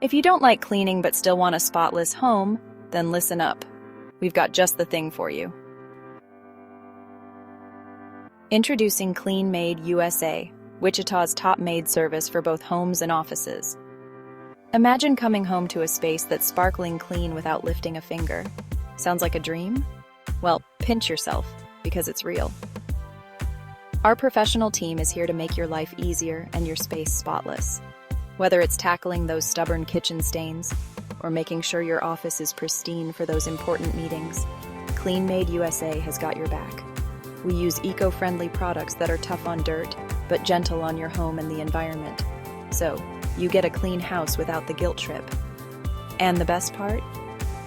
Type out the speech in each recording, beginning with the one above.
If you don't like cleaning but still want a spotless home, then listen up. We've got just the thing for you. Introducing Clean Maid USA, Wichita's top maid service for both homes and offices. Imagine coming home to a space that's sparkling clean without lifting a finger. Sounds like a dream? Well, pinch yourself, because it's real. Our professional team is here to make your life easier and your space spotless. Whether it's tackling those stubborn kitchen stains or making sure your office is pristine for those important meetings, Clean Maid USA has got your back. We use eco-friendly products that are tough on dirt, but gentle on your home and the environment. So, you get a clean house without the guilt trip. And the best part?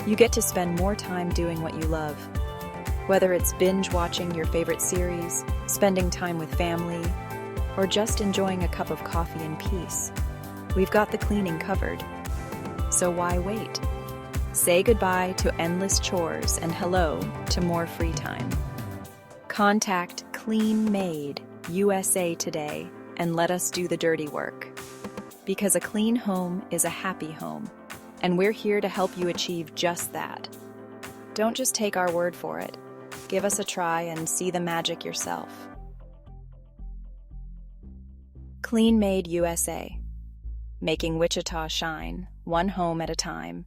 You get to spend more time doing what you love. Whether it's binge watching your favorite series, spending time with family, or just enjoying a cup of coffee in peace, we've got the cleaning covered. So why wait? Say goodbye to endless chores and hello to more free time. Contact Clean Maid USA today and let us do the dirty work. Because a clean home is a happy home, and we're here to help you achieve just that. Don't just take our word for it. Give us a try and see the magic yourself. Clean Maid USA. Making Wichita shine, one home at a time.